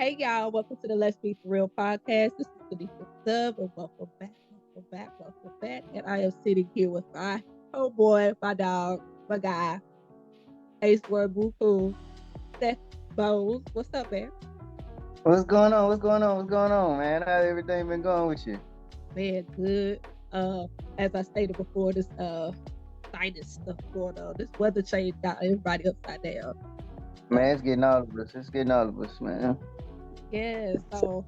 Hey y'all, welcome to the Let's Be For Real podcast. This is Tanisha Sub, and welcome back. And I am sitting here with my homeboy, my dog, my guy, Ace Word Buku, Seth Bones. What's up, man? What's going on? What's going on? What's going on, man? How everything been going with you? Man, good. Uh, as I stated before, this sinus stuff going on. This weather change got everybody upside down. So Man, it's getting all of us. It's getting all of us, man. yeah, so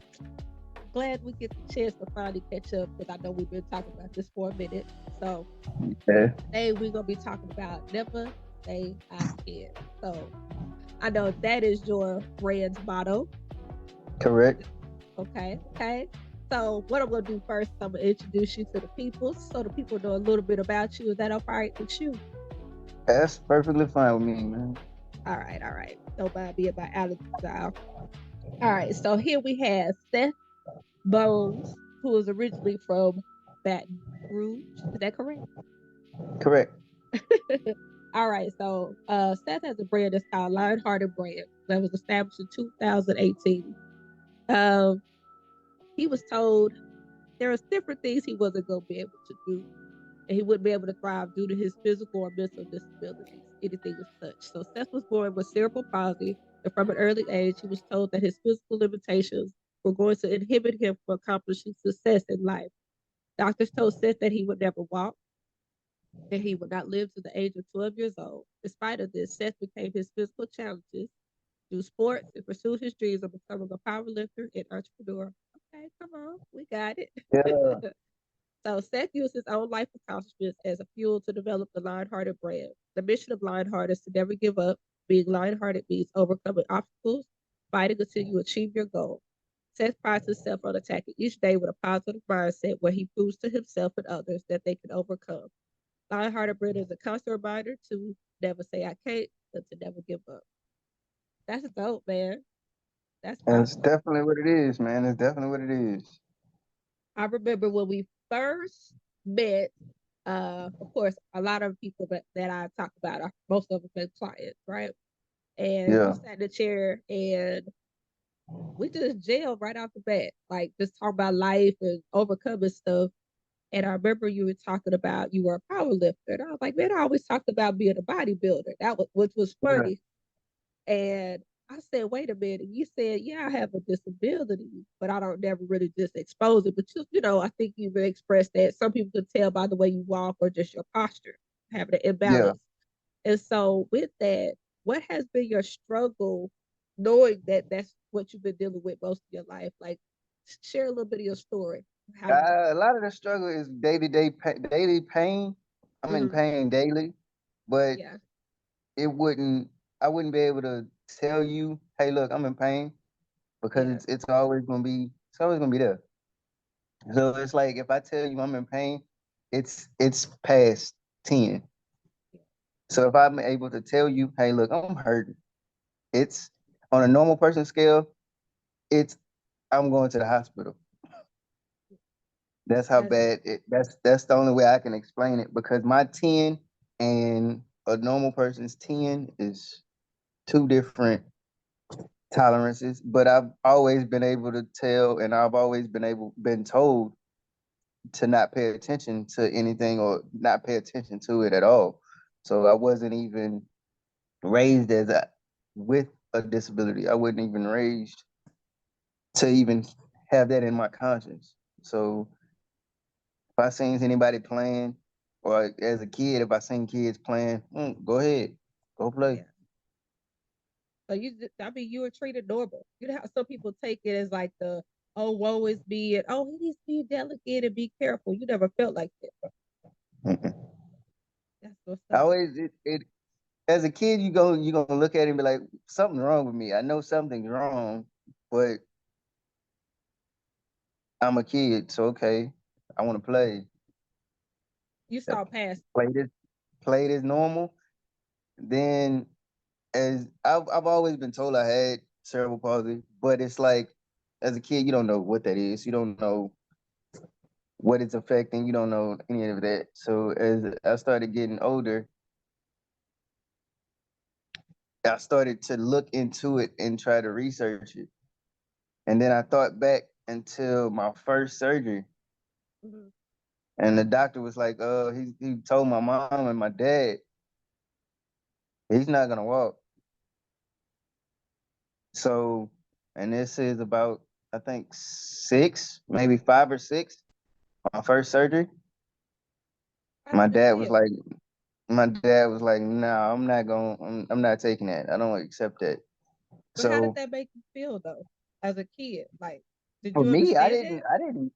glad we get the chance to finally catch up because I know we've been talking about this for a minute. So Yeah, today we're gonna be talking about never say I can. So I know that is your brand's motto. correct. Okay. So what I'm gonna do first, I'm gonna introduce you to the people so the people know a little bit about you. Is that all right with you? That's perfectly fine with me, man. All right. Don't mind me about Alex style. All right, so here we have Seth Bones, who is originally from Baton Rouge. Is that correct? Correct. All right, so Seth has a brand that's called Lionhearted Brand that was established in 2018. Um, he was told there are different things he wasn't going to be able to do, and he wouldn't be able to thrive due to his physical or mental disabilities, anything as such. So Seth was born with cerebral palsy, and from an early age, he was told that his physical limitations were going to inhibit him from accomplishing success in life. Doctors told Seth that he would never walk, that he would not live to the age of 12 years old. In spite of this, Seth became his physical challenges through sports and pursued his dreams of becoming a power lifter and entrepreneur. Okay, come on, we got it. Yeah. So Seth used his own life accomplishments as a fuel to develop the Lionhearted brand. The mission of Lionheart is to never give up. Being Lionhearted means overcoming obstacles, fighting until you achieve your goal. Seth prides himself on attacking each day with a positive mindset where he proves to himself and others that they can overcome. Lionhearted Brand is a constant reminder to never say I can't and to never give up. That's dope, man. That's That's awesome. definitely what it is, man. It's definitely what it is. I remember when we first met, of course, a lot of people that I talk about, are, most of them been clients, right? And you Yeah. sat in the chair and we just jailed right off the bat, like just talk about life and overcoming stuff. And I remember you were talking about you were a power lifter. And I was like, man, I always talked about being a bodybuilder. That was which was Yeah. funny. And I said, wait a minute. You said, yeah, I have a disability, but I don't never really just expose it. But I think you've expressed that some people could tell by the way you walk or just your posture, having an Yeah. imbalance. And so with that, what has been your struggle knowing that that's what you've been dealing with most of your life? Like share a little bit of your story. How you A lot of the struggle is daily pain. I'm in mm-hmm. pain daily, but Yeah. it wouldn't. I wouldn't be able to tell you, hey, look, I'm in pain because Yeah. it's always gonna be there. So it's like if I tell you I'm in pain, it's past 10. Yeah. So if I'm able to tell you, hey, look, I'm hurting, it's on a normal person scale, it's I'm going to the hospital. That's how That's bad that's the only way I can explain it because my 10 and a normal person's 10 is two different tolerances, but I've always been able to tell and I've always been told to not pay attention to anything or not pay attention to it at all. So I wasn't even raised with a disability. I wasn't even raised to even have that in my conscience. So if I seen anybody playing, or as a kid, if I seen kids playing, go ahead, go play. yeah. So I mean, you were treated normal. You know how some people take it as like oh, woe is me, and oh, he needs to be delicate and be careful. You never felt like that. Mm-mm. That's what's I up. always it as a kid, you gonna look at it and be like, something wrong with me. I know something's wrong, but I'm a kid, so okay, I want to play. You Yep. saw past. Played it, played as normal. Then as I've always been told I had cerebral palsy, but it's like as a kid, you don't know what that is. You don't know what it's affecting. You don't know any of that. So as I started getting older, I started to look into it and try to research it. And then I thought back until my first surgery, Mhm. and the doctor was like, he told my mom and my dad he's not gonna walk. So, and this is about, I think, six, maybe 5 or 6, my first surgery. How My did it dad was feel? like, my dad was like, no, I'm not taking that. I don't accept that. But how did So that make you feel though, as a kid? Like, did for you me, understand it?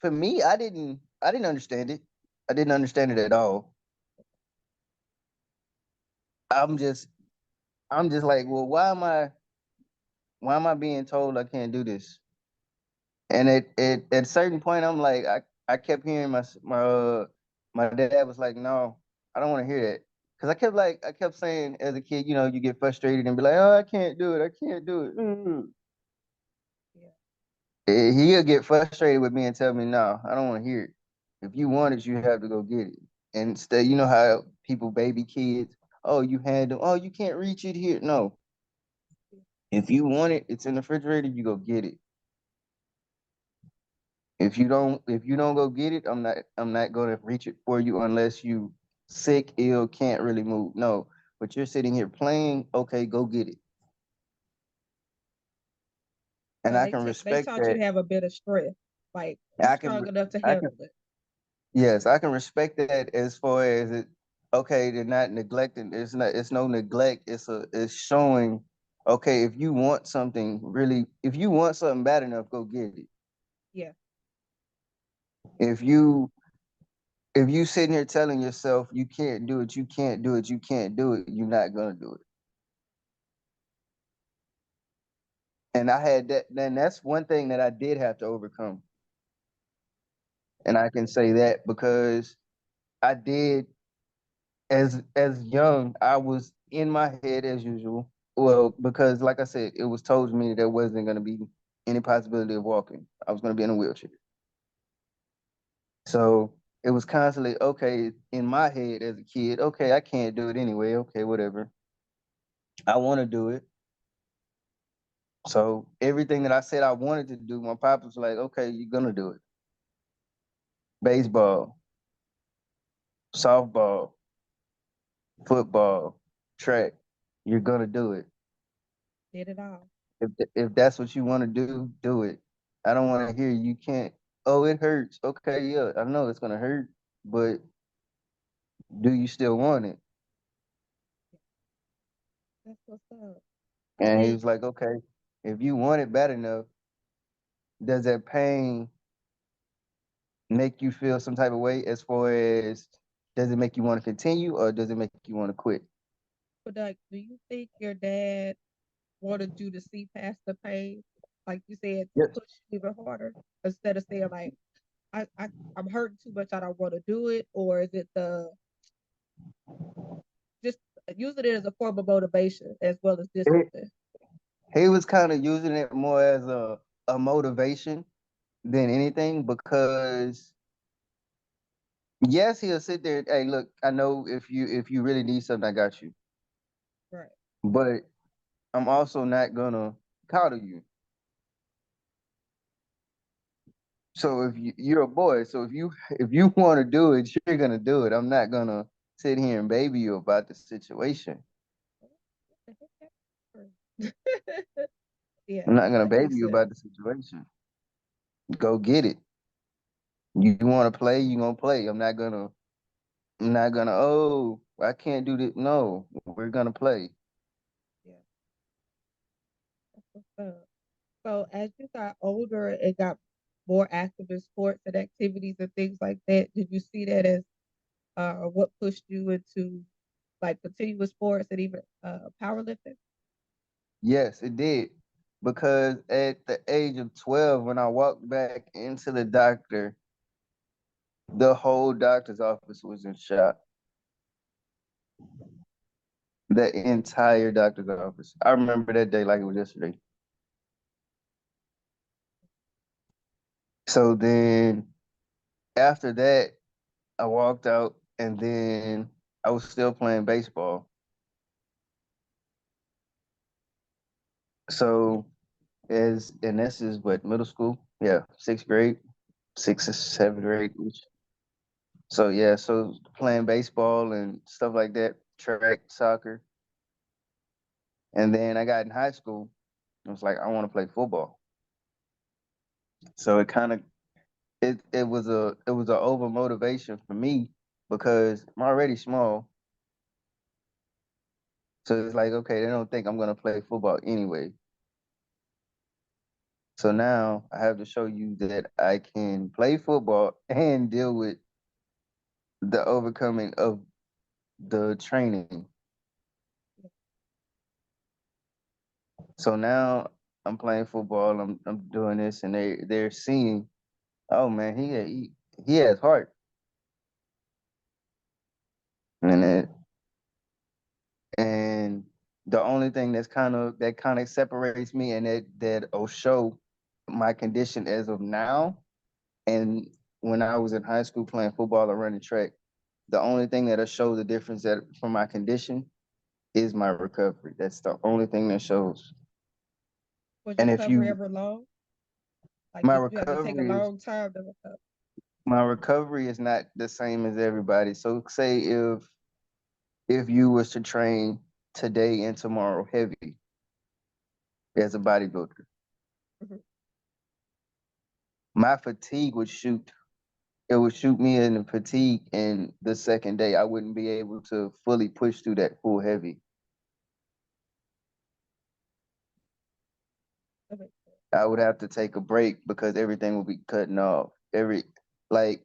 for me, I didn't understand it. I didn't understand it at all. I'm just, I'm just like, well, why am I being told I can't do this? And at a certain point, I'm like, I kept hearing my dad was like, no, I don't want to hear that. Cause I kept saying as a kid, you get frustrated and be like, oh, I can't do it. I can't do it. Yeah. He'll get frustrated with me and tell me, no, I don't want to hear it. If you want it, you have to go get it. And instead, you know how people baby kids, oh, you had them, oh, you can't reach it here. No. If you want it, it's in the refrigerator, you go get it. If you don't go get it, I'm not gonna reach it for you unless you sick, ill, can't really move. No. But you're sitting here playing, okay, go get it. And So I can they respect taught you that. to have a bit of strength. Like you I can strong enough to I can handle it. Yes, I can respect that as far as it. Okay, they're not neglecting. It's no neglect. It's showing. Okay, if you want something really, if you want something bad enough, go get it. Yeah. If you if you sitting here telling yourself you can't do it, you can't do it, you can't do it, you're not gonna do it. And I had that. Then that's one thing that I did have to overcome, and I can say that because I did. As young, I was in my head as usual. Well, because like I said, it was told to me that there wasn't going to be any possibility of walking. I was going to be in a wheelchair. So it was constantly okay in my head as a kid. Okay, I can't do it anyway. Okay, whatever. I want to do it. So everything that I said I wanted to do, my pop was like, "Okay, you're gonna do it. Baseball, softball, football, track. You're gonna do it. Did it all. If that's what you want to do it. I don't want to hear you can't. Oh, it hurts. Okay, yeah, I know it's gonna hurt, but do you still want it? That's what's up. I And he think was like, okay, if you want it bad enough, does that pain make you feel some type of way? As far as does it make you want to continue or does it make you want to quit? but like, do you think your dad wanted you to see past the pain? Like you said, to Yes. push even harder instead of saying like I'm hurting too much, I don't want to do it, or is it the just using it as a form of motivation as well as discipline? He was kind of using it more as a motivation than anything because yes, he'll sit there. Hey, look, I know if you really need something, I got you. Right. But I'm also not gonna coddle you. So you're a boy, so if you want to do it, you're gonna do it. I'm not gonna sit here and baby you about the situation. Yeah, I'm not gonna that baby makes you sense. about the situation. Go get it. You want to play, you gonna play. I'm not gonna. Oh, I can't do this. No, we're gonna play. Yeah, that's what's up. So as you got older and got more active in sports and activities and things like that, did you see that as what pushed you into like continuous sports and even powerlifting? Yes, it did. Because at the age of 12, when I walked back into the doctor, the whole doctor's office was in shock. The entire doctor's office. I remember that day like it was yesterday. So then after that, I walked out and then I was still playing baseball. So And this is what, middle school? Yeah, sixth grade, sixth or seventh grade. So yeah, so playing baseball and stuff like that, track, soccer. And then I got in high school. I was like, I want to play football. So it was a over motivation for me because I'm already small. So it's like, okay, they don't think I'm gonna play football anyway. So now I have to show you that I can play football and deal with the overcoming of the training. So now I'm playing football. I'm doing this, and they're seeing, oh man, he has heart, and and the only thing that kind of separates me and that'll show my condition as of now, and when I was in high school playing football or running track, the only thing that'll show the difference that from my condition is my recovery. That's the only thing that shows. Was your And if recovery you ever long? Like, my did you have to take a recovery is long time to recover? my recovery is not the same as everybody. So say if you was to train today and tomorrow heavy as a bodybuilder, Mhm. my fatigue would shoot me in the fatigue, and the second day I wouldn't be able to fully push through that full heavy. That makes sense. I would have to take a break because everything will be cutting off. Like,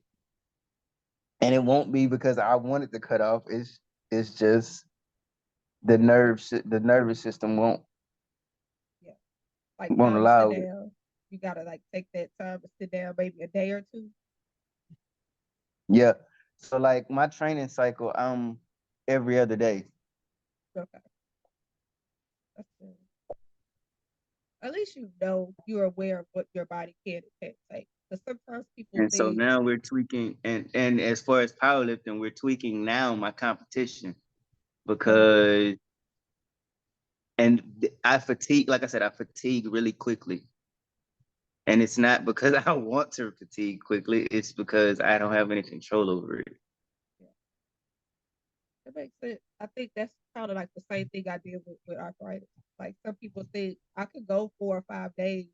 and it won't be because I wanted to cut off. It's just the nervous system Yeah. Like won't time to sit allow it. down. You gotta like take that time to sit down, maybe a day or two. Yeah. So like my training cycle, I'm every other day. Okay. That's good. At least you know you're aware of what your body can and can't take. Because sometimes people And so think, now we're tweaking, and as far as powerlifting, we're tweaking now my competition mhm, because I fatigue, like I said, I fatigue really quickly. And it's not because I want to fatigue quickly, it's because I don't have any control over it. yeah, that makes sense. I think that's kind of like the same thing I did with arthritis. Like some people think I could go 4 or 5 days,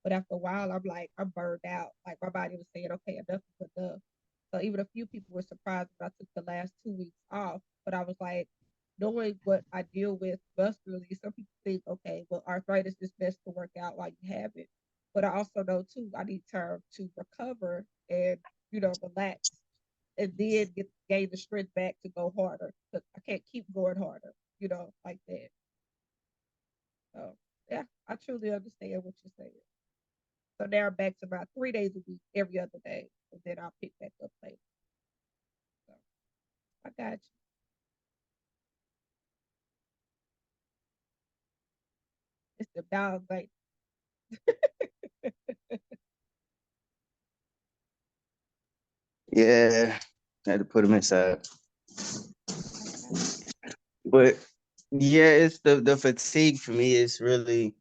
but after a while, I'm like, I'm burned out. Like my body was saying, okay, enough is enough. So even a few people were surprised when I took the last 2 weeks off. But I was like, knowing what I deal with muscularly, some people think, okay, well, arthritis is best to work out while you have it. But I also know too, I need time to recover and relax, and then gain the strength back to go harder. Because I can't keep going harder, like that. So yeah, I truly understand what you're saying. So now I'm back to about 3 days a week, every other day, and then I'll pick back up later. So I got you. It's the dog like Yeah, I had to put them inside. I got you. But yeah, it's the fatigue for me is really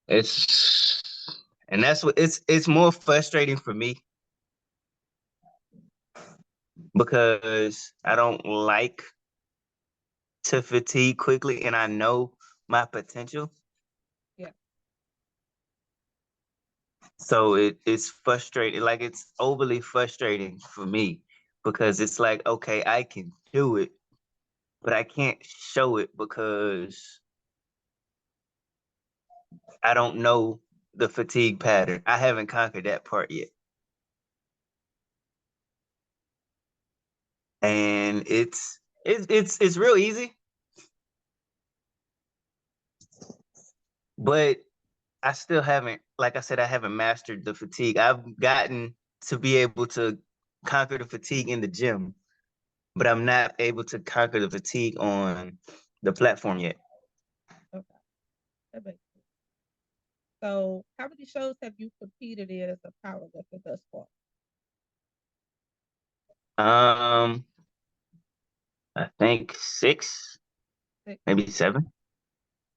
it's and that's what it's more frustrating for me because I don't like to fatigue quickly and I know my potential. Yeah. So it's frustrating, like it's overly frustrating for me because it's like, okay, I can do it, but I can't show it because I don't know the fatigue pattern. I haven't conquered that part yet. And it's real easy, but I still haven't, like I said, I haven't mastered the fatigue. I've gotten to be able to conquer the fatigue in the gym, but I'm not able to conquer the fatigue on the platform yet. Okay. That makes sense. So how many shows have you competed in as a powerlifter thus far? Um, I think six, Six. maybe seven.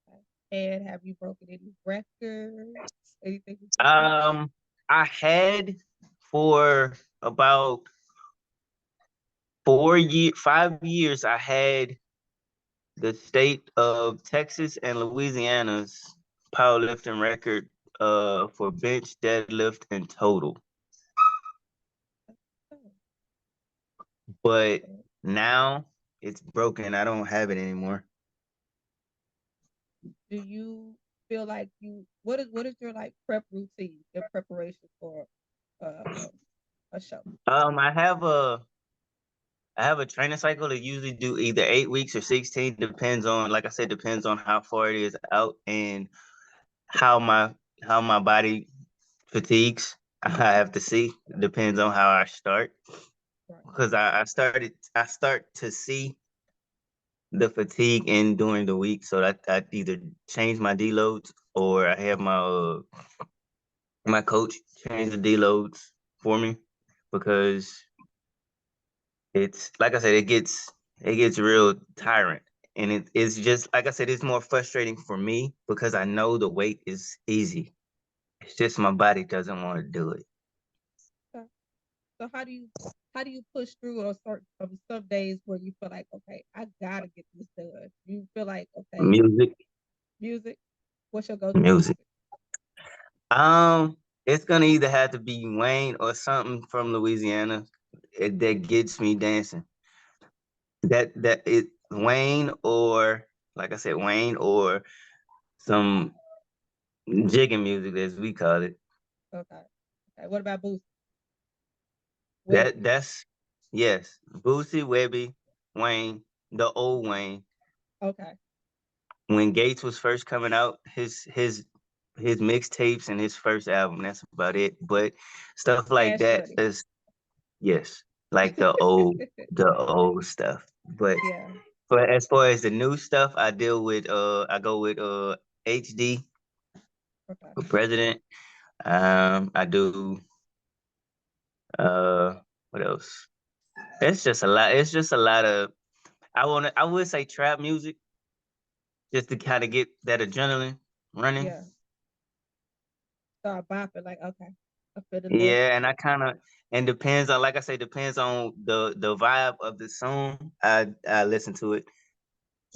Okay. And have you broken any records? Anything you can touch? Um, I had for about 5 years, I had the state of Texas and Louisiana's powerlifting record for bench, deadlift, and total. Oh, But okay. now it's broken. I don't have it anymore. Do you feel like what is your like prep routine, your preparation for uh, a show? Um, I have a I have a training cycle that usually do either 8 weeks or 16, depends on, like I said, depends on how far it is out and how my body fatigues. I have to see. Depends on how I start. Right. Because I start to see the fatigue in during the week. So that I either change my deloads or I have my coach change the deloads for me because it's like I said, it gets real tyrant. And it's just like I said, it's more frustrating for me because I know the weight is easy. It's just my body doesn't want to do it. Okay. So how do you push through on some days where you feel like, okay, I gotta get this done. You feel like, okay, Music, music. What's your go-to music. music? It's gonna either have to be Wayne or something from Louisiana that gets me dancing. That it Wayne or like I said, Wayne or some jigging music as we call it. Okay. Okay. What about Boost? That Webby? that's yes, Boosie, Webby, Wayne, the old Wayne. Okay. When Gates was first coming out, his mixtapes and his first album. That's about it. But stuff like Cash that Money. is yes, like the old stuff. But Yeah. for as far as the new stuff, I go with HD Okay. for president. I do uh what else? It's just a lot. It's just a lot of I would say trap music just to kind of get that adrenaline running. Yeah. Start bopping like, okay, I feel the lift. Yeah, and I kind of and depends on like I say depends on the vibe of the song. I listen to it.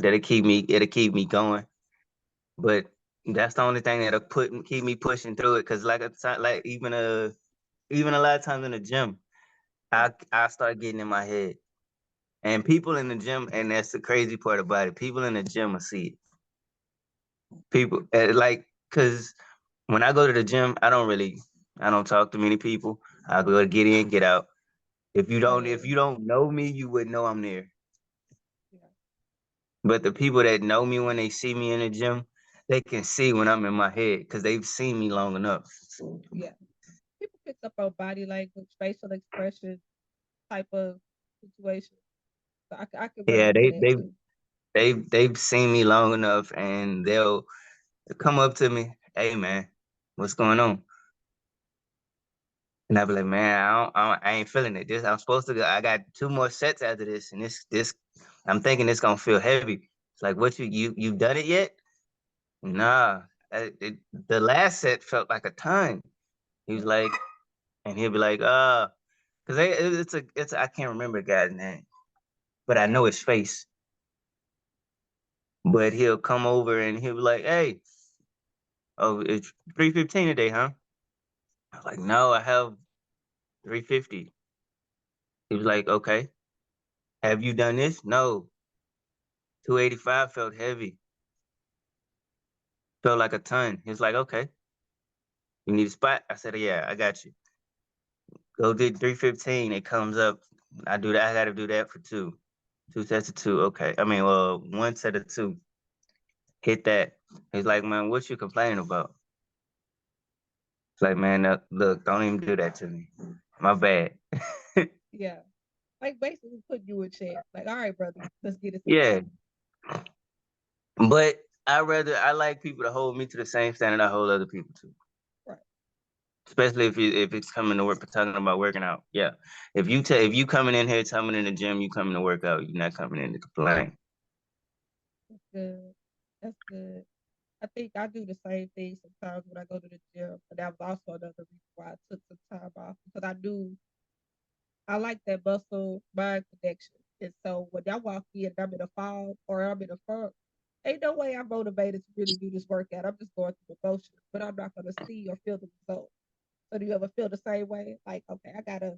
It'll keep me going. But that's the only thing that'll keep me pushing through it. Cause like even a lot of times in the gym, Yeah. I start getting in my head. And people in the gym, and that's the crazy part about it. People in the gym will see it. People like because when I go to the gym, I don't talk to many people. I go to get in, get out. If Same. you don't know me, you wouldn't know I'm there. Yeah. But the people that know me when they see me in the gym, they can see when I'm in my head because they've seen me long enough. Yeah. People pick up on body language, facial expression type of situation. So I can Yeah, relate to that too. they've seen me long enough, and they'll come up to me, "Hey man, what's going on?" And I'll be like, "Man, I ain't feeling it. This I'm supposed to go. I got 2 more sets after this, and this I'm thinking it's gonna feel heavy." It's like, "What you done it yet?" Nah, the last set felt like a ton. He was like, and he'll be like, because I can't remember the guy's name, but I know his face. But he'll come over and he'll be like, "Hey, oh, it's 315 today, huh?" I was like, "No, I have 350." He was like, "Okay, have you done this?" "No, 285 felt heavy, felt like a ton." He was like, "Okay, you need a spot?" I said, "Yeah, I got you. Go did 315. It comes up. I do that. I got to do that for two sets of two. Okay, I mean, well, 1 set of 2. Hit that." He's like, "Man, what you complaining about?" It's like, "Man, look, don't even do that to me. My bad." Yeah. Like basically putting you in check. Like, all right, brother, let's get it together. Yeah, but I like people to hold me to the same standard I hold other people to. Right. Especially if it's coming to work, talking about working out. Yeah, if you coming in here, coming in the gym, you coming to work out. You're not coming in to complain. That's good. That's good. I think I do the same thing sometimes when I go to the gym. And that was also another reason why I took some time off because I like that muscle mind connection. And so when I walk in and I'm in a fog or I'm in a funk, ain't no way I'm motivated to really do this workout. I'm just going through the motions, but I'm not gonna see or feel the result. So do you ever feel the same way? Like, okay, I gotta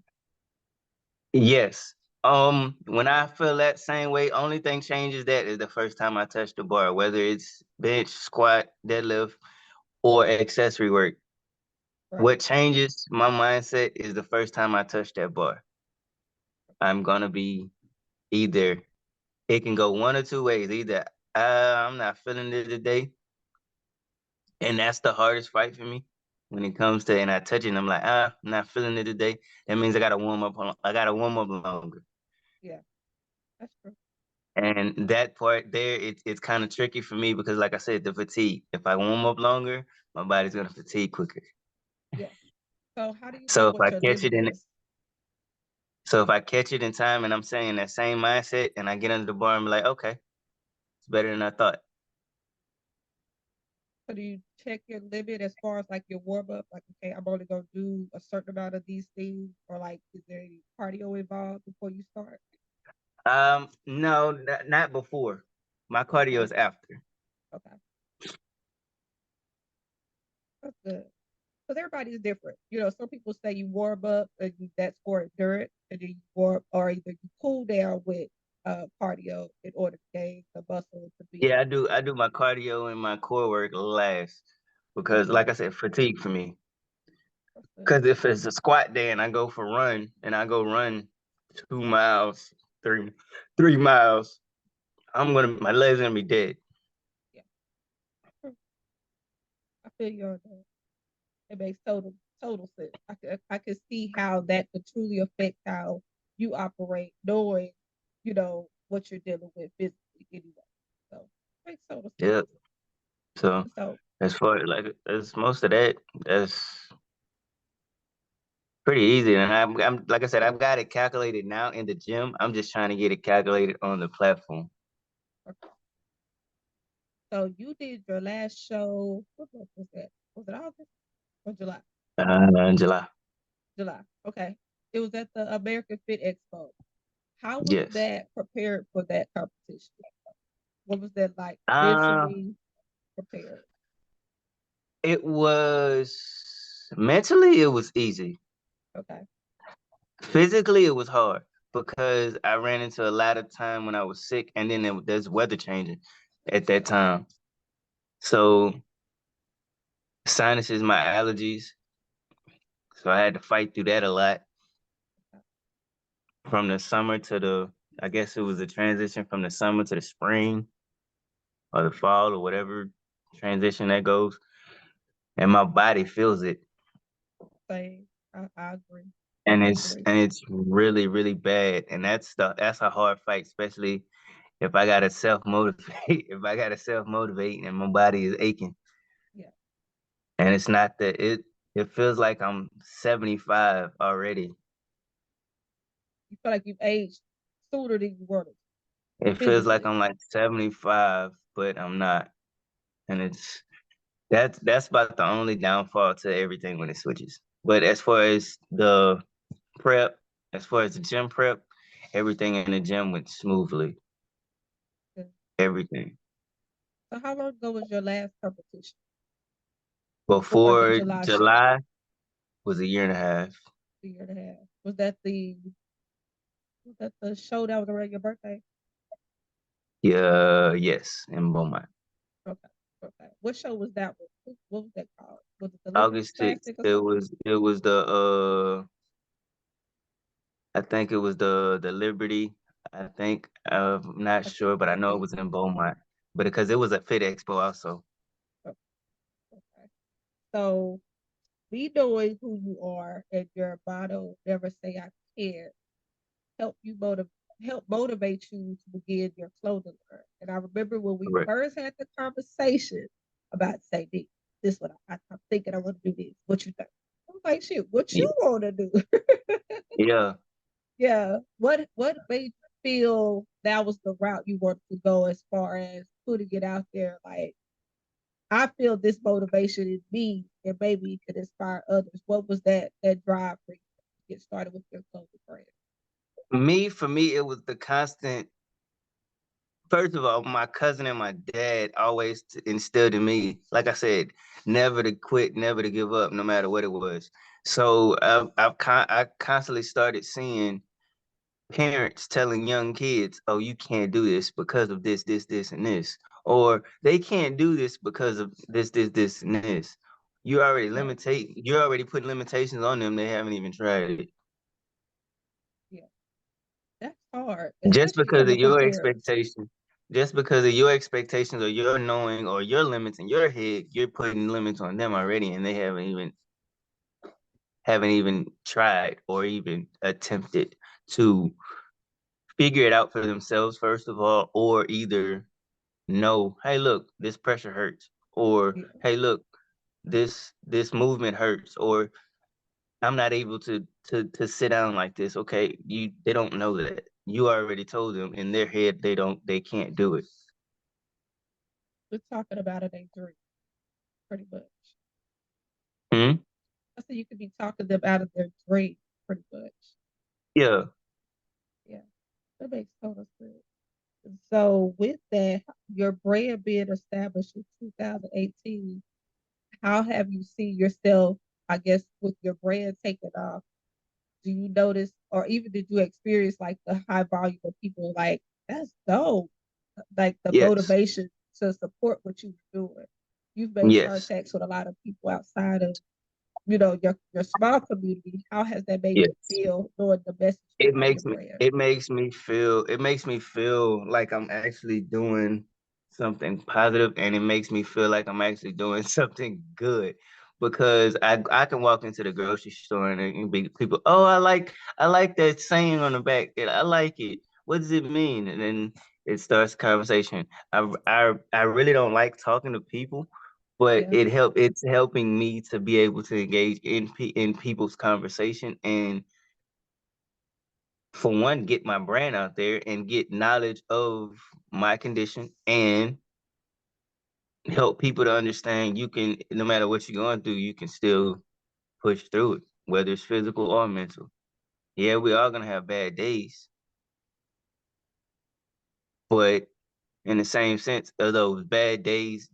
Yes. When I feel that same way, only thing changes that is the first time I touch the bar, whether it's bench, squat, deadlift, or accessory work. right. What changes my mindset is the first time I touch that bar. I'm gonna be either it can go one or two ways. Either I'm not feeling it today, and that's the hardest fight for me when it comes to and I touch it and I'm like, I'm not feeling it today. That means I gotta warm up I gotta warm up longer. Yeah, that's true. And that part there, it's kind of tricky for me because, like I said, the fatigue. If I warm up longer, my body's gonna fatigue quicker. Yeah. So how do you know So if what I your catch limit it in, is? so if I catch it in time, and I'm saying that same mindset, and I get under the bar, and be like, okay, it's better than I thought. So do you check your limit as far as like your warm up? Like, okay, I'm only gonna do a certain amount of these things, or like, is there any cardio involved before you start? No, not before. My cardio Okay, is after. okay, that's good. Because everybody is different. You know, some people say you warm up and that's for endurance, and then you warm or either you cool down with cardio in order to gain the muscle to be Yeah, I do my cardio and my core work last because, okay. like I said, fatigue for me. That's good. Because if it's a squat day and I go for run and I go run 2 miles, three miles, my legs gonna be dead. Yeah, I feel you on that. It makes total sense. I can see how that could truly affect how you operate, knowing what you're dealing with physically anyway. So it makes total sense. Yeah. So So as far like as most of that, that's pretty easy. And I'm like I said, I've got it calculated now in the gym. I'm just trying to get it calculated on the platform. okay. So you did your last show. What month was that? Was it August or July? In July. July. Okay. It was at the American Fit Expo. How was Yes. that prepared for that competition? What was that like Uh, mentally prepared? it was mentally it was easy. Okay. Physically it was hard because I ran into a lot of time when I was sick, and then there's weather changing at that time. So sinuses, my allergies. So I had to fight through that a lot from the summer to I guess it was a transition from the summer to the spring or the fall or whatever transition that goes. And my body feels it. Same. I agree. And I it's agree. and it's really, really bad. And that's a hard fight, especially if I gotta self motivate, if I gotta self motivate and my body is aching. Yeah. And it's not that it feels like I'm 75 already. You feel like you've aged sooner than you wanted It feels like physically. I'm like 75, but I'm not. And that's about the only downfall to everything when it switches. But as far as the prep, as far as the gym prep, everything in the gym went smoothly. Yeah. Everything. So how long ago was your last competition before the Before July show? July was a year and a half. A year and a half. Was that the show that was around your birthday? Yeah, yes, in Beaumont. Okay. Okay. What show was that one? What was that called? Was it the Liberty August 6th, Classic or it something? was it was the I think it was the Liberty. I think I'm not I think sure, but I know it it was in Beaumont. But because it was a Fit Expo also. is. Okay. So me knowing who you are and your motto, never say I can't, help you help motivate you to begin your clothing line. And I remember when we Correct. first had the conversation about say this what I'm thinking I want to do this. What you think? I was like, shoot, what Yeah. you want to do? Yeah. Yeah. What made you feel that was the route you wanted to go as far as putting it out there? Like I feel this motivation in me, and maybe it could inspire others. What was that drive for you to get started with your clothing brand? For me, it was the constant. First of all, my cousin and my dad always instilled in me, like I said, never to quit, never to give up, no matter what it was. So I constantly started seeing parents telling young kids, "Oh, you can't do this because of this, this, this, and this," or they can't do this because of this, this, this, and this. Right. You're already putting limitations on them. They haven't even tried it. Yeah. That's hard, Just especially because of coming from your parents. expectation, just because of your expectations or your knowing or your limits in your head, you're putting limits on them already, and they haven't even tried or even attempted to figure it out for themselves, first of all, or either know, hey, look, this pressure hurts, or Yeah. hey, look, this movement hurts, or I'm not able to sit down like this. Okay, they don't know that. You already told them in their head they can't do it. We're talking about it, ain't dream, pretty much. Hmm? I said you could be talking them out of their dream, pretty much. Yeah. Yeah. That makes total sense. So with that, your brand being established in 2018, how have you seen yourself, I guess, with your brand taking off? Do you notice, or even did you experience like the high volume of people like, that's dope, like the Yes. motivation to support what you were doing? You've made Yes. contacts with a lot of people outside of, your small community. How has that made you Yes. feel knowing the message it behind your makes me brand? it makes me feel like I'm actually doing something positive, and it makes me feel like I'm actually doing something good, because I can walk into the grocery store and be people, oh, I like that saying on the back, I like it, what does it mean? And then it starts a conversation. I really don't like talking to people, but Yeah, it's helping me to be able to engage in people's conversation, and for one, get my brand out there and get knowledge of my condition, and help people to understand you can, no matter what you're going through, you can still push through it, whether it's physical or mental. Yeah, we are gonna have bad days, but in the same sense of those bad days,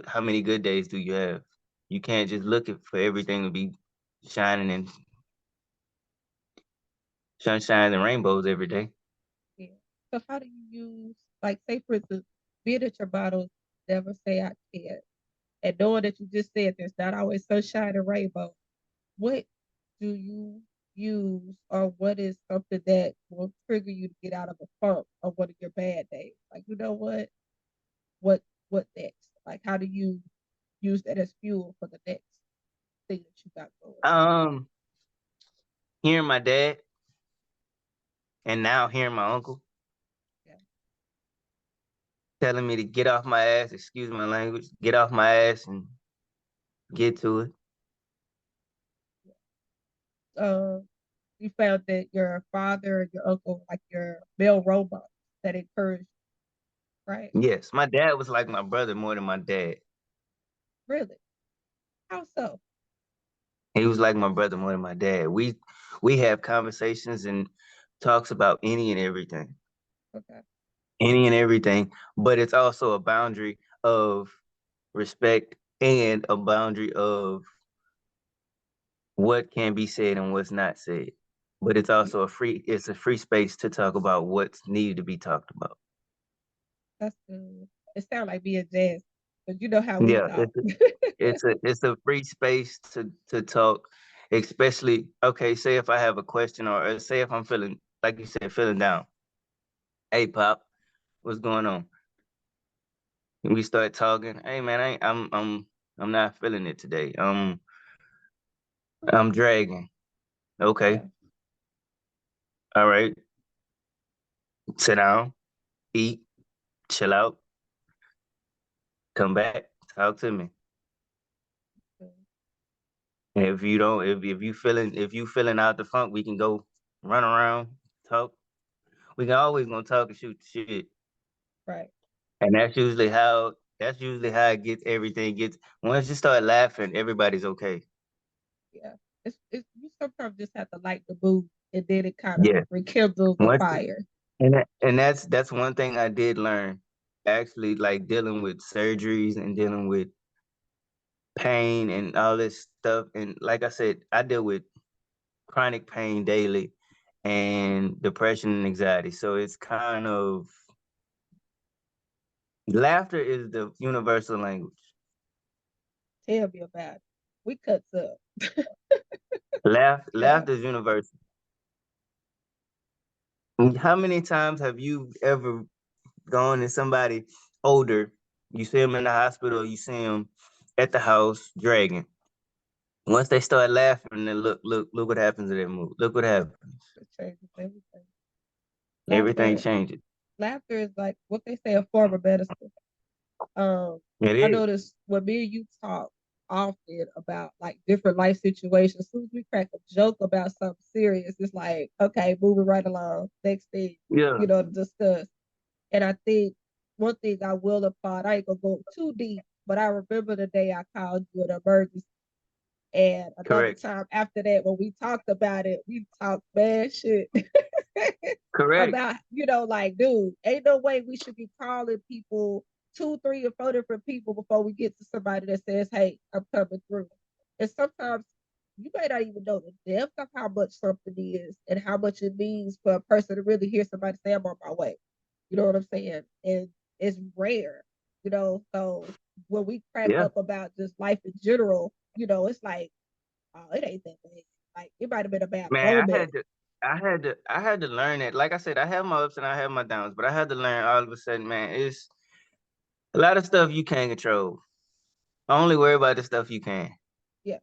how many good days do you have? You can't just look for everything to be shining and sunshine and rainbows every day. yeah. So how do you use, like, say for instance, being at your bottles, never say I can't, and knowing that you just said there's not always sunshine and rainbow, what do you use, or what is something that will trigger you to get out of a funk or one of your bad days? Like, what what next? Like, how do you use that as fuel for the next thing that you got going? Um, Hearing my dad, and now hearing my uncle Yeah. telling me to get off my ass, excuse my language, get off my ass and get to it. Uh, you found that your father and your uncle, like your male role models that encouraged, right? Yes, my dad was like my brother more than my dad. Really? How so? He was like my brother more than my dad. We have conversations and talks about Okay. any and everything, but it's also a boundary of respect and a boundary of what can be said and what's not said. But it's Yeah, also it's a free space to talk about what's needed to be talked about. that's good. It sounds like being jazz, but you know how we Yeah, talk. it's a free space to talk, especially, okay, say if I have a question, or say if I'm feeling, like you said, feeling down. Hey, Pop, what's going on? And we start talking. Hey, man, I'm not feeling it today. I'm dragging. Okay, Yeah, all right. Sit down, eat, chill out, come back, talk to me. good. And if you don't, if you feeling out the funk, we can go run around, talk. We can always gonna talk and shoot the shit. Right. And that's usually how. That's usually how it gets. Everything gets. Once you start laughing, everybody's okay. Yeah. It's you sometimes just have to light the mood, and then it kind of Yeah. rekindles the Once fire. and that's one thing I did learn. Actually, like dealing with surgeries and dealing with pain and all this stuff. And like I said, I deal with chronic pain daily and depression and anxiety. So it's kind of laughter is the universal language. Tell me about it. We cuts up. Yeah. Laughter is universal. How many times have you ever gone to somebody older? You see them in the hospital, you see them at the house dragging. Once they start laughing, then look what happens to their mood. Look what happens. It changes everything. Everything Laughter, changes. laughter is like what they say, a form of medicine. Um, It I is. notice when me and you talk often about like different life situations, as soon as we crack a joke about something serious, it's like, okay, moving right along. Next thing, Yeah. to discuss. And I think one thing I will applaud, I ain't gonna go too deep, but I remember the day I called you an emergency. And another Correct. time after that, when we talked about it, we talked bad shit Correct. about, like, dude, ain't no way we should be calling people two, three, or four different people before we get to somebody that says, hey, I'm coming through. And sometimes you may not even know the depth of how much something is and how much it means for a person to really hear somebody say, I'm on my way. You know what I'm saying? And it's rare, So when we crack Yeah. up about just life in general, it's like, oh, it ain't that bad. Like it might have been a bad Man, moment. I had to learn it. Like I said, I have my ups and I have my downs, but I had to learn all of a sudden, man, it's a lot of stuff you can't control. Only worry about the stuff you can. Yeah,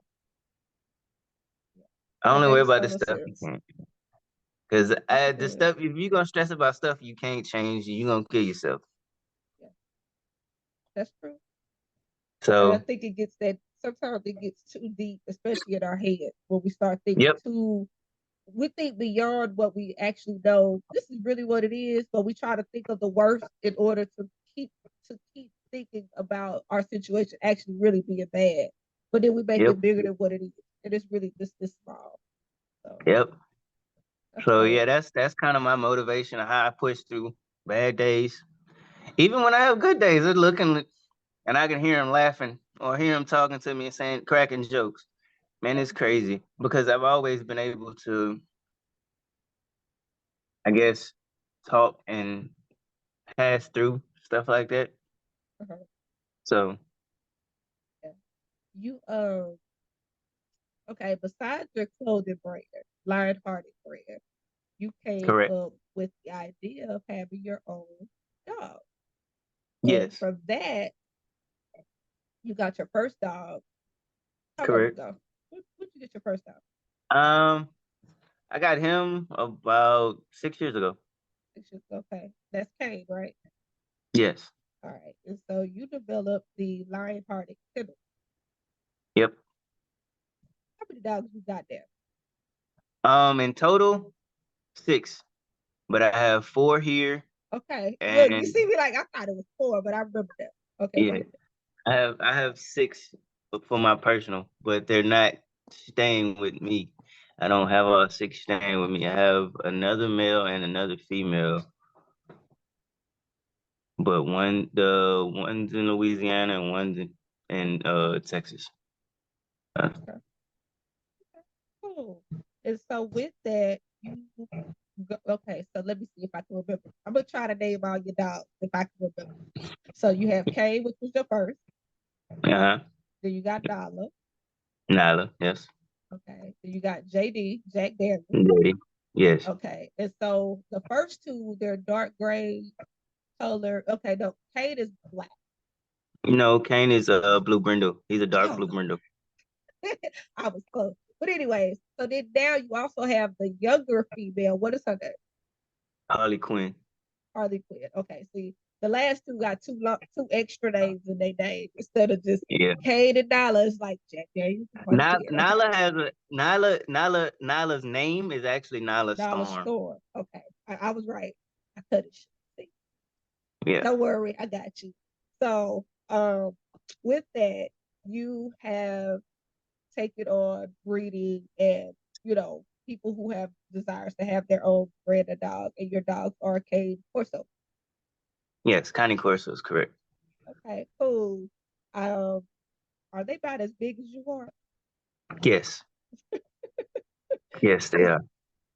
yeah. I That only worry makes about the total stuff you sense. can. Because That's the good. stuff, if you're gonna stress about stuff you can't change, you're gonna kill yourself. Yeah, that's true. And I So, think it gets that sometimes it gets too deep, especially in our head, when we start thinking yep, we think beyond what we actually know. This is really what it is, but we try to think of the worst in order keep keep thinking about our situation actually really being bad. But then we make yep, it bigger than what it is. And it's really just this small. So yep. that's So dope. yeah, that's kind of my motivation of how I push through bad days. Even when I have good days, they're looking and I can hear them laughing or hear them talking to me and saying cracking jokes. Man, Yeah. it's crazy because I've always been able to, I guess, talk and pass through stuff like that. Uh-huh. So, Yeah. You okay, besides your clothing brand, Lionhearted brand, you came correct. up with the idea of having your own dog. And Yes, from that, you got your first dog. How long correct. ago? When you get your first dog? Um, I got him about 6 years ago. Okay. That's Kane, right? Yes. All right. And so you developed the Lionhearted kennel. Yep. How many dogs you got there? In total, six, but I have four here, Okay. Look, you and see me like I thought it was four, but I remember that. Okay, go yeah, ahead. I have six for my personal, but they're not staying with me. I don't have all six staying with me. I have another male and another female, but the one's in Louisiana and one's in Texas. Okay. Cool. And so with that, okay, so let me see if I can remember. I'm gonna try to name all your dogs if I can remember. So you have Kay, which was your first. Uh-huh. Then you got Dollar. Nyla, yes. Okay. Then you got JD, Jack Daniels. Daddy, yes. Okay. And so the first two, they're dark gray color. Okay, no, Kate is black. No, Kane is a blue brindle. He's a dark Oh, blue brindle. I was close. But anyways, so then now you also have the younger female. What is her name? Harley Quinn. Harley Quinn. Okay, see, the last two got two extra names in their name instead of just Yeah. Kate and Dollar. It's like Jack Daniels and Harley Quinn. Okay, Nyla's name is actually Nyla Dollar Storm. Store. Okay, I was right. I cut it. See, Yeah. don't worry, I got you. So um, with that, you have taken on breeding and people who have desires to have their own brand of dog, and your dogs are cane corso. Yes, Connie Corso is correct. Okay, cool. Um, are they about as big as you are? Yes. Yes, they So, are.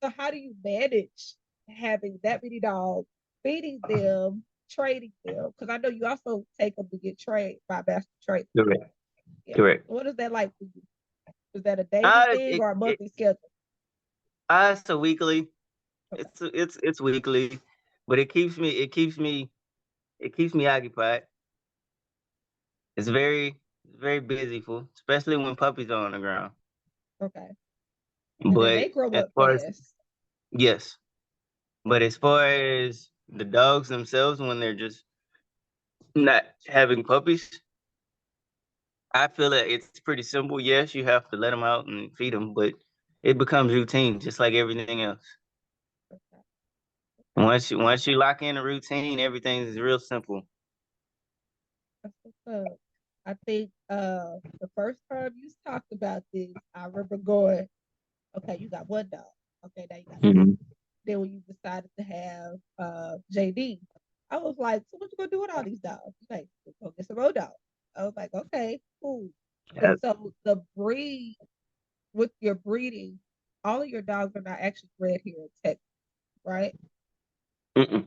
so how do you manage having that many dogs, feeding them, trading them? Because I know you also take them to get trained by master trainers. Correct. Yeah. Correct. What is that like for you? Is that a daily thing It, or a it, monthly schedule? it's a weekly. Okay. It's weekly, but it keeps me occupied. It's very busy, especially when puppies are on the ground. Okay. And then But they grow as up far as fast. yes, Yeah. but as far as the dogs themselves, when they're just not having puppies, I feel that it's pretty simple. Yes, you have to let them out and feed them, but it becomes routine, just like everything else. Okay. Once you lock in a routine, everything is real simple. That's what's up. I think the first time you talked about this, I remember going, okay, you got one dog. Okay, now you got two. Hmm. Then when you decided to have JD, I was like, so what you gonna do with all these dogs? He's like, go get some more dogs. I was like, okay, cool. And so the breed with your breeding, all of your dogs are not actually bred here in Texas, right? Mm-mm.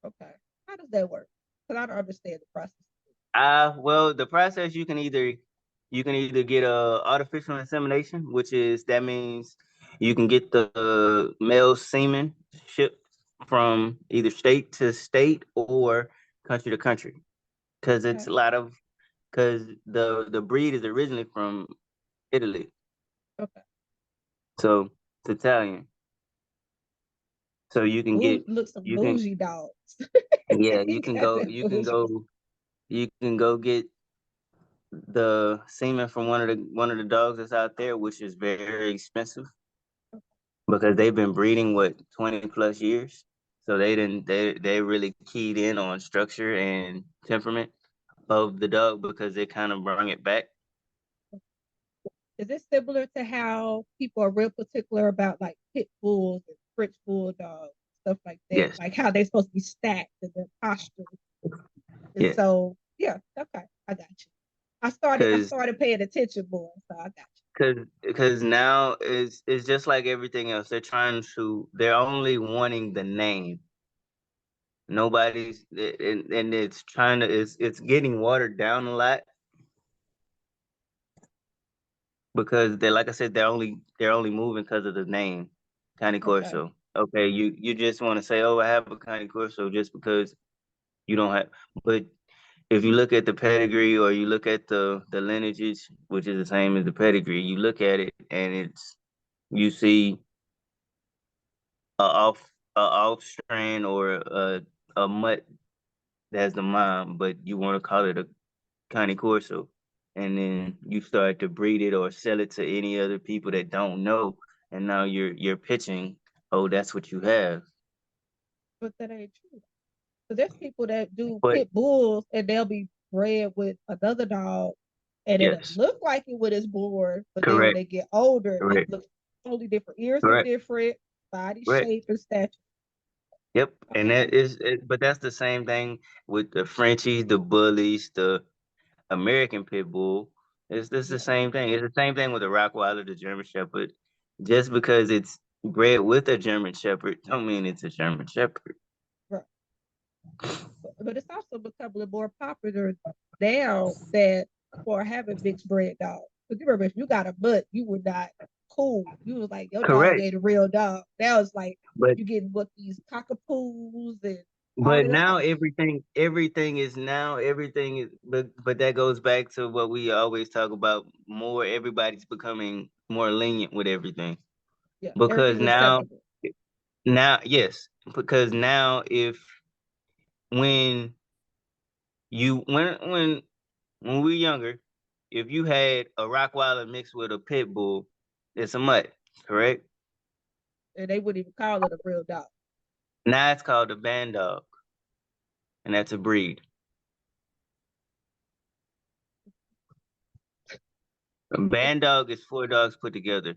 Okay. How does that work? Because I don't understand the process. Well, the process you can either get a artificial insemination, which is that means you can get the male semen shipped from either state to state or country to country, because it's Okay. a lot of because the breed is originally from Italy, Okay. so it's Italian. So you can Bouge, get look, some you can bougie dogs. yeah He you can got go that bougie. get the semen from one of the dogs that's out there, which is very expensive because they've been breeding 20 plus years. So they really keyed in on structure and temperament of the dog because they kind of bring it back. Is it similar to how people are real particular about like pit bulls and French bulldogs, stuff like that? Yes, Like how they're supposed to be stacked and their posture. And yes, so, yeah, okay, I got you. I because started paying attention more, so I got because now it's just like everything else. They're only wanting the name. Nobody's and it's getting watered down a lot because they like I said they're only moving because of the name, Connie you. Okay. Corso. Okay, you just want to say, oh, I have a Connie Corso just because you don't have. But if you look at the pedigree or you look at the lineages, which is the same as the pedigree, you look at it and you see a off strand or a mutt that's the mom, but you want to call it a Connie Corso, and then you start to breed it or sell it to any other people that don't know, and now you're pitching, oh, that's what you have. But that ain't true. So there's people that do But pit bulls and they'll be bred with another dog and it'll yes, look like it when it's born, but then when correct, they get older, it correct, looks totally different. Ears are correct, different, body correct. shape and stature. Yep, and Okay. but that's the same thing with the Frenchies, the bullies, the American pit bull. It's the Yeah. same thing. It's the same thing with the Rottweiler, the German Shepherd. Just because it's bred with a German Shepherd, don't mean it's a German Shepherd. Right. But it's also becoming more popular now that for having mixed bred dogs. Because you remember, if you got a mutt, you were not cool. You was like, your dog Correct, ain't a real dog. Now it's like but you getting what these cockapoos and all but of that. now everything is but that goes back to what we always talk about. More everybody's becoming more lenient with everything Yeah, because everything's acceptable. now yes because now if when you when we're younger, if you had a Rottweiler mixed with a pit bull, it's a mutt, correct? And they wouldn't even call it a real dog. Now it's called a band dog, and that's a breed. A band dog is 4 dogs put together.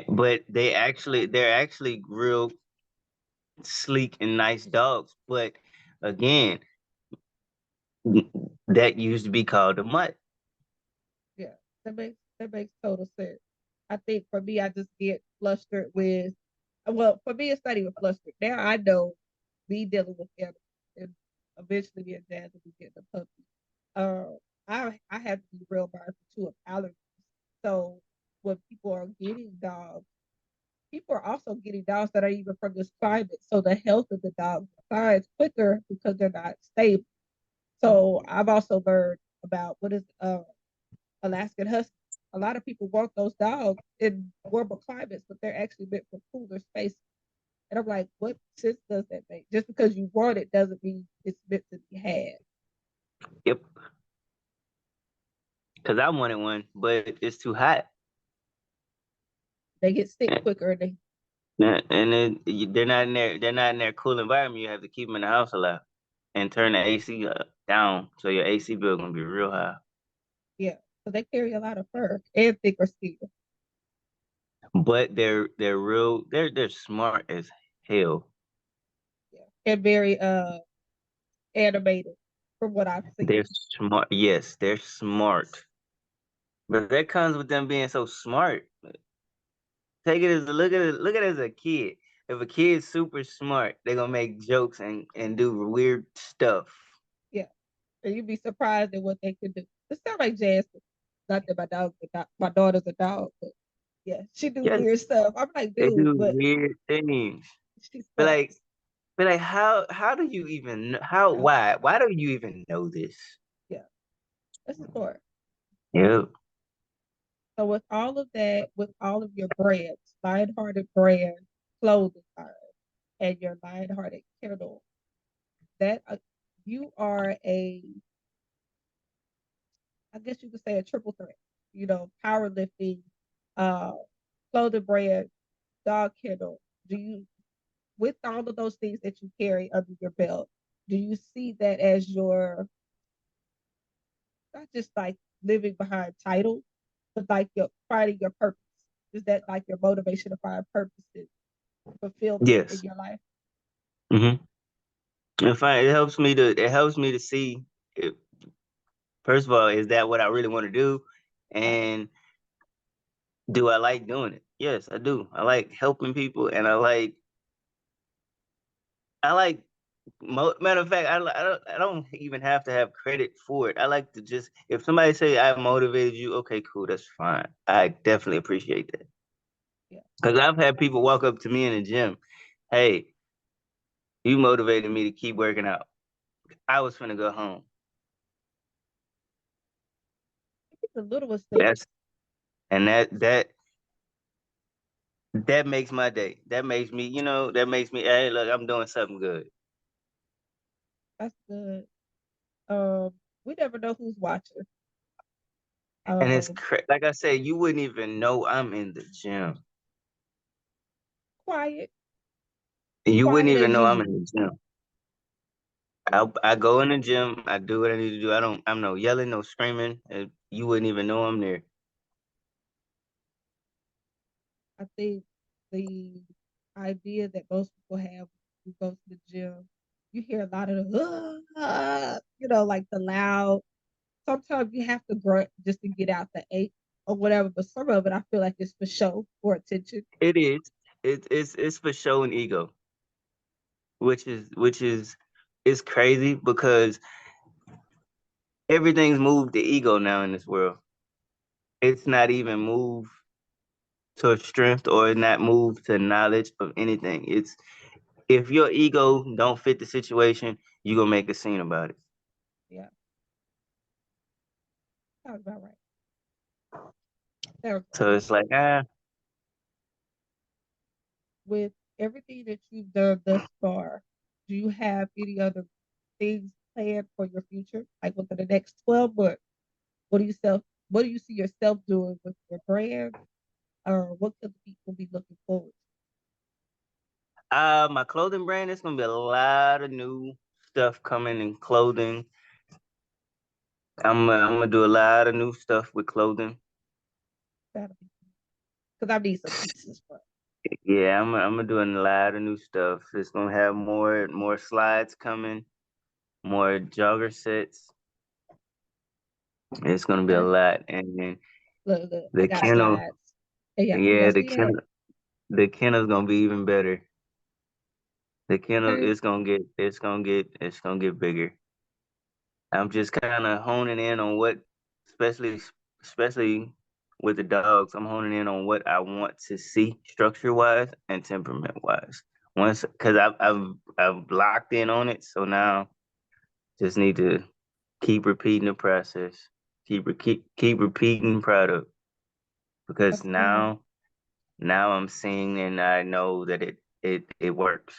But they're actually real sleek and nice dogs. But again, that used to be called a mutt. Yeah, that makes total sense. I think for me, I just get flustered with. Well, for me, it's not even flustered. Now I know me dealing with animals, and eventually me and Jazz will be getting a puppy. I have to be real mindful too of allergies. So when people are getting dogs, people are also getting dogs that are even from this climate. So the health of the dog declines quicker because they're not stable. So I've also learned about what is Alaskan Husky. A lot of people want those dogs in warmer climates, but they're actually meant for cooler spaces. And I'm like, what sense does that make? Just because you want it doesn't mean it's meant to be had. Yep. Because I wanted one, but it's too hot. They get sick And quicker. And they, then they're not in their cool environment. You have to keep them in the house a lot and turn the AC down, so your AC bill gonna be real high. yeah, so they carry a lot of fur and thicker skin. But they're smart as hell. Yeah, and very animated from what I've They're seen. smart. Yes, they're smart. But that comes with them being so smart. Take it as a look at it as a kid. If a kid's super smart, they're gonna make jokes and do weird stuff. Yeah, and you'd be surprised at what they can do. It sounds like Jasmine. Not that my daughter's a dog, but yeah, she do Yes, weird stuff. I'm like, they dude, do but weird things. she's But smart. like how do you even how Yeah, why do you even know this? yeah, that's smart. Yeah. So with all of that, with all of your brands, Lionhearted brand clothing line, and your Lionhearted Kindle, that you are I guess you could say a triple threat. Powerlifting, uh, clothing brand, dog kennel. Do you, with all of those things that you carry under your belt, do you see that as your not just like living behind titles, but like your finding your purpose? Is that like your motivation to find purpose and fulfillment in Yes. your life? Mm-hmm. It helps me to see if, first of all, is that what I really want to do? Right. And do I like doing it? Yes, I do. I like helping people, and I like. Matter of fact, I don't even have to have credit for it. I like to just if somebody say I motivated you, okay, cool, that's fine. I definitely appreciate that Yeah. because I've had people walk up to me in the gym, hey, you motivated me to keep working out. I was finna go home. It's the littlest thing. That's and that makes my day. That makes me, that makes me, hey, look, I'm doing something good. That's good. We never know who's watching. And it's Um, like I said, you wouldn't even know I'm in the gym. quiet, You wouldn't quiet even as know I'm in usual. the gym. Yeah, I go in the gym, I do what I need to do. I'm no yelling, no screaming. You wouldn't even know I'm there. I think the idea that most people have when you go to the gym, you hear a lot of the, like the loud. Sometimes you have to grunt just to get out the ache or whatever, but some of it I feel like it's for show, for attention. It is. It's for showing ego, which is it's crazy because everything's moved to ego now in this world. It's not even moved to strength or not moved to knowledge of anything. It's if your ego don't fit the situation, you gonna make a scene about it. Yeah, sounds about right. Sounds about So right. it's like With everything that you've done thus far, do you have any other things planned for your future? Like within the next 12 months, what do you see yourself doing with your brand? Or what could people be looking forward my clothing brand is gonna be a lot of new stuff coming in clothing. I'm gonna do a lot of new stuff with clothing. That'll be because I need some pieces for Yeah, I'm doing a lot of new stuff. It's gonna have more slides coming, more jogger sets. It's gonna be a it. lot, and then Look, I the got kennel. slides. Yeah, I want Yeah, to see that. the kennel's gonna be even better. The kennel Okay. is it's gonna get bigger. I'm just kind of honing in on what, especially with the dogs, I'm honing in on what I want to see structure wise and temperament wise. Once, because I've locked in on it, so now just need to keep repeating the process, keep repeating product because That's good. now I'm seeing and I know that it works.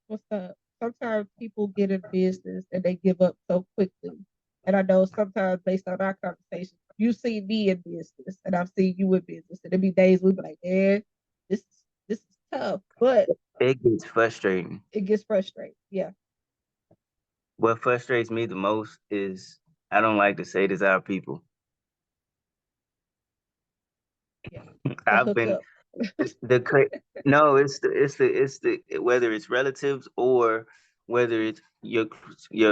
What's up? Sometimes people get in business and they give up so quickly. And I know sometimes based on our conversation, you see me in business and I've seen you in business. And there be days we be like, man, this is tough. But It gets frustrating. it gets frustrating. Yeah. What frustrates me the most is I don't like to say this out people. Yeah. The I've been hookup. the cra- no, it's the whether it's relatives or whether it's your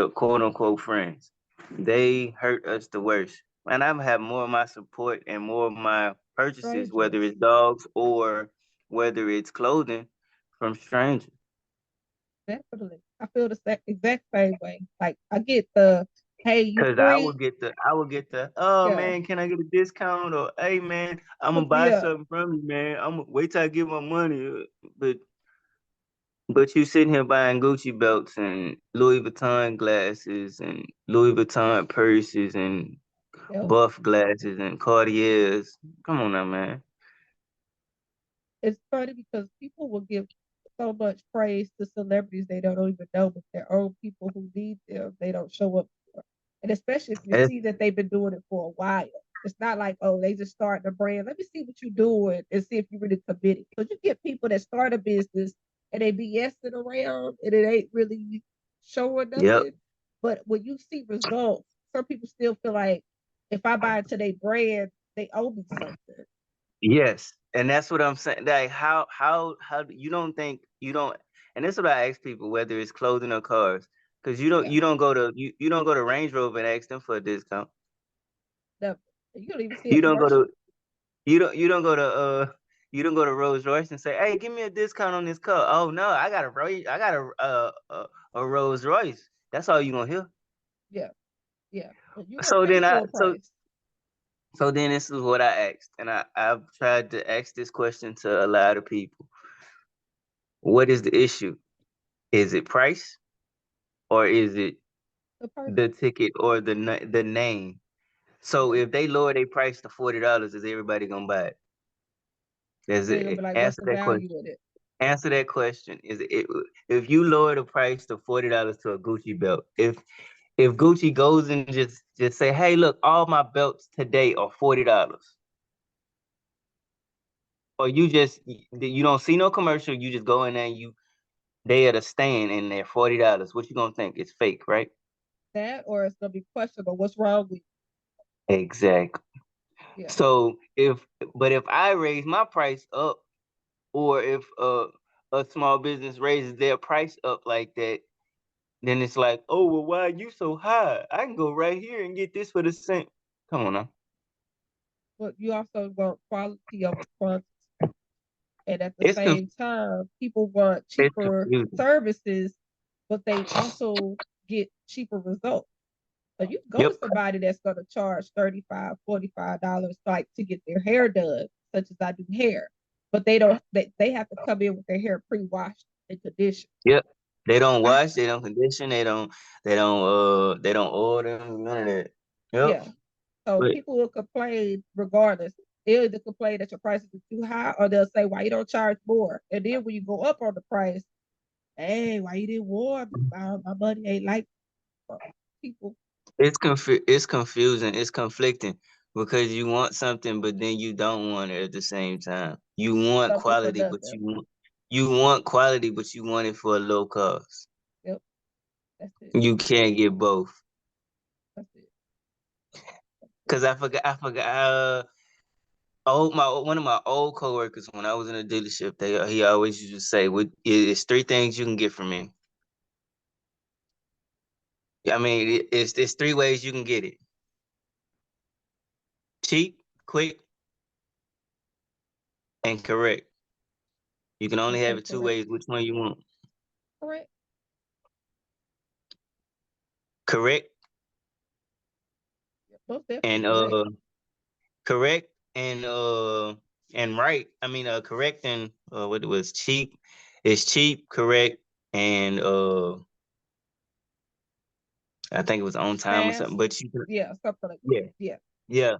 quote unquote friends, they hurt us the worst. And I've had more of my support and more of my purchases, whether Strangers. it's dogs or whether it's clothing, from strangers. Definitely. I feel the exact same way. Like I get the hey, you Cause free? I will get the, oh Yeah. man, can I get a discount? Or hey man, I'm gonna Hook me buy up. something from you, man. I'm gonna wait till I get my money. But But you sitting here buying Gucci belts and Louis Vuitton glasses and Louis Vuitton purses and Yep. buff glasses and Cartiers. Come on now, man. It's funny because people will give so much praise to celebrities they don't even know, but their own people who need them, they don't show up for. And especially if you It's, see that they've been doing it for a while. It's not like, oh, they just starting a brand. Let me see what you're doing and see if you're really committed. Because you get people that start a business and they be yesing around and it ain't really showing yep, nothing. But when you see results, some people still feel like if I buy into their brand, they owe me something. yes, and that's what I'm saying. Like you don't think you don't, and that's what I ask people, whether it's clothing or cars, because Yeah. you don't go to Range Rover and ask them for a discount. Never. You don't even see a You don't go commercial. to you don't go to you don't go to Rolls Royce and say, "Hey, give me a discount on this car." Oh no, I got a Rolls Royce. That's all you gonna hear. Yeah, yeah. But you're gonna So pay then I full price. so then this is what I asked, and I've tried to ask this question to a lot of people. What is the issue? Is it price or is it The person, the ticket or the name? So yeah. if they lower their price to $40, is everybody gonna buy it? Is They're gonna it be like, what's answer the that question? value in it? Answer that question. Is it if you lower the price to $40 to a Gucci belt? If Gucci goes and just say, "Hey, look, all my belts today are $40," or you don't see no commercial, you just go in there and they at a stand and they're $40. What you gonna think? It's fake, right? That or it's gonna be questionable. What's wrong with Exactly. you? Yeah. So if I raise my price up, or if a small business raises their price up like that, then it's like, oh well, why are you so high? I can go right here and get this for the same. Come on now. But you also want quality over quantity. And at the It's conf- same time, people want it's cheaper confusing. services, but they also get cheaper results. So you go to Yep. somebody that's going to charge $35, $45 like to get their hair done, such as I do hair. But they don't they have to come in with their hair pre-washed and conditioned. Yep. They don't I wash, they don't condition, they don't oil them, none of that. Yep. Yeah. So But people will complain regardless. They'll either complain that your prices are too high or they'll say, why you don't charge more? And then when you go up on the price, hey, why you didn't warn me? My money ain't like people. it's confusing, it's conflicting because you want something but then you don't want it at the same time. Something for nothing. You want quality but you want it for a low cost. Yep. That's it. You can't get both. Cause I forgot. One of my old coworkers when I was in a dealership, he always used to say, "It's three things you can get from me." I mean, it's three ways you can get it: cheap, quick, and correct. You can only have it two ways. Which one you want? Correct. Correct. Most And definitely correct and right. I mean, correct and what it was cheap. It's cheap, correct, and I think it was on time or fast. something. But Something like yeah, that. Yeah. yeah.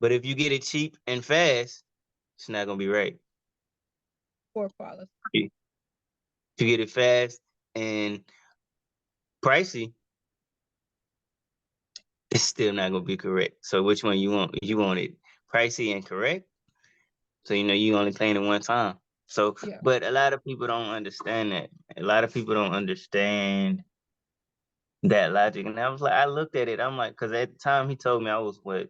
But if you get it cheap and fast, it's not gonna be right. Poor quality. If you get it fast and pricey, it's still not gonna be correct. So which one you want? You want it pricey and correct. So you only paying it one time. So, Yeah. but a lot of people don't understand that. A lot of people don't understand that logic. And I looked at it. I'm like, because at the time he told me I was what,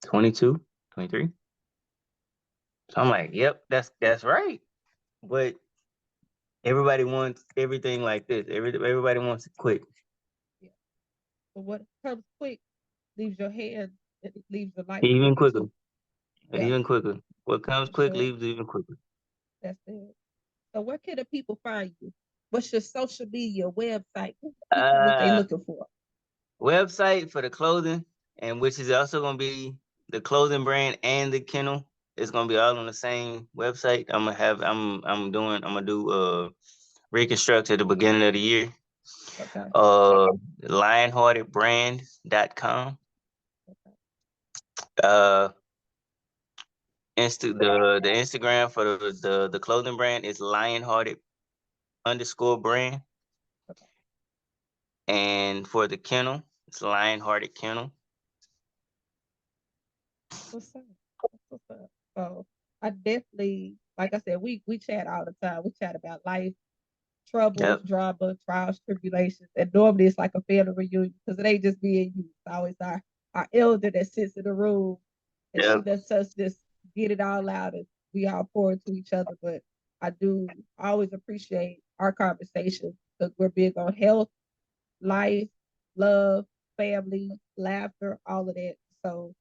22, 23. So I'm like, yep, that's right. But everybody wants everything like this. Everybody wants it quick. Yeah. But what comes quick leaves your hand, it leaves your life Even quicker quicker. too. Yeah. Even quicker. What comes quick Sure. leaves even quicker. That's it. So where can the people find you? What's your social media website? People what they looking for? Website for the clothing, and which is also gonna be the clothing brand and the kennel. It's gonna be all on the same website. I'm gonna do reconstruct at the beginning of the year. Okay. Lionheartedbrand.com. Uh the Instagram for the clothing brand is lionhearted_brand. Okay. And for the kennel, it's Lionhearted Kennel. What's up? What's up? So I definitely, like I said, we chat all the time. We chat about life, troubles, Yep. drama, trials, tribulations, and normally it's like a family reunion because it ain't just me and you. It's always our elder that sits in the room and she Yep. lets us just get it all out and we all pour into each other. But I do always appreciate our conversations because we're big on health, life, love, family, laughter, all of that. So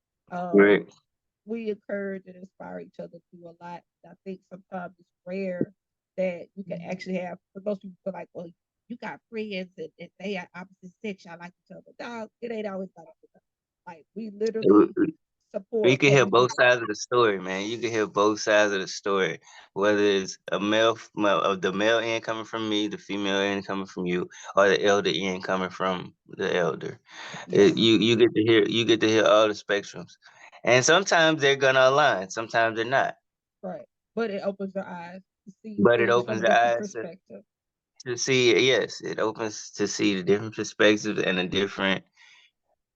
Great. we encourage and inspire each other through a lot. I think sometimes it's rare that you can actually have, for most people feel like, well, you got friends and they are opposite sex, y'all like each other. Dog, it ain't always like that. Like we literally You support can what hear we do. both sides of the story, man. You can hear both sides of the story, whether it's the male end coming from me, the female end coming from you, or the elder end coming from the elder. Yeah, You get to hear all the spectrums, and sometimes they're gonna align, sometimes they're not. right. But it opens your eyes to see But it things opens from the different eyes perspectives. to see. Yes, it opens to see the different perspectives and the different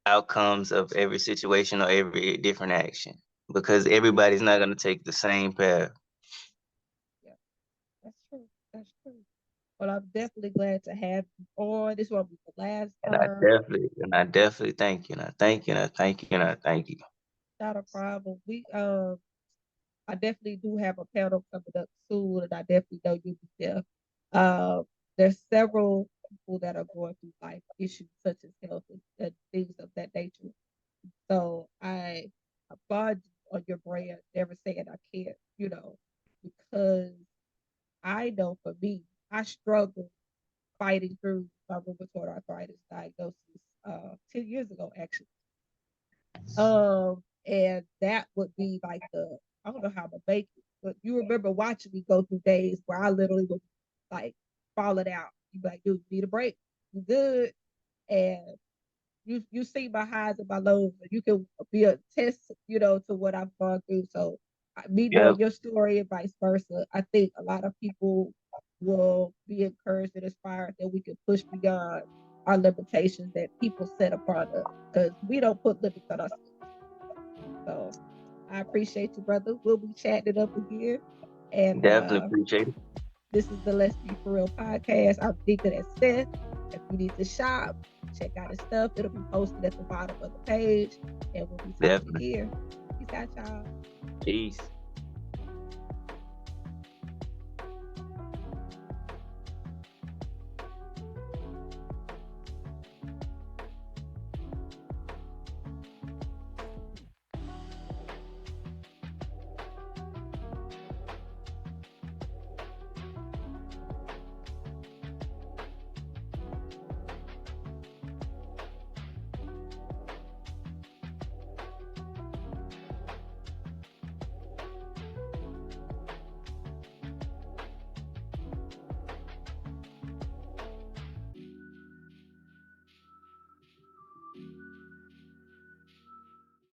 outcomes of every situation or every different action, because everybody's not gonna take the same path. Yeah, that's true. That's true. Well, I'm definitely glad to have you on. This won't be the last time. And I definitely thank you, and I thank you, and I thank you, and I thank you. Not a problem. I definitely do have a panel coming up soon, and I definitely know you'll be there. There's several people that are going through life issues such as health and things of that nature. So I applaud you on your brand, never saying I can't, because I know for me, I struggle fighting through my rheumatoid arthritis diagnosis 10 years ago, actually. And that would be like I don't know how to make it, but you remember watching me go through days where I literally was like falling out. You be like, dude, you need a break. You good. And you see my highs and my lows, and you can be a test, to what I've gone through. So me Yep, knowing your story and vice versa, I think a lot of people will be encouraged and inspired that we can push beyond our limitations that people set upon us because we don't put limits on ourselves. So I appreciate you, brother. We'll be chatting it up again. And definitely appreciate it. this is the Let's Be For Real podcast. I'm thinking that Seth. If you need to shop, check out his stuff. It'll be posted at the bottom of the page, and we'll be talking Definitely. here. Peace out, y'all. Peace.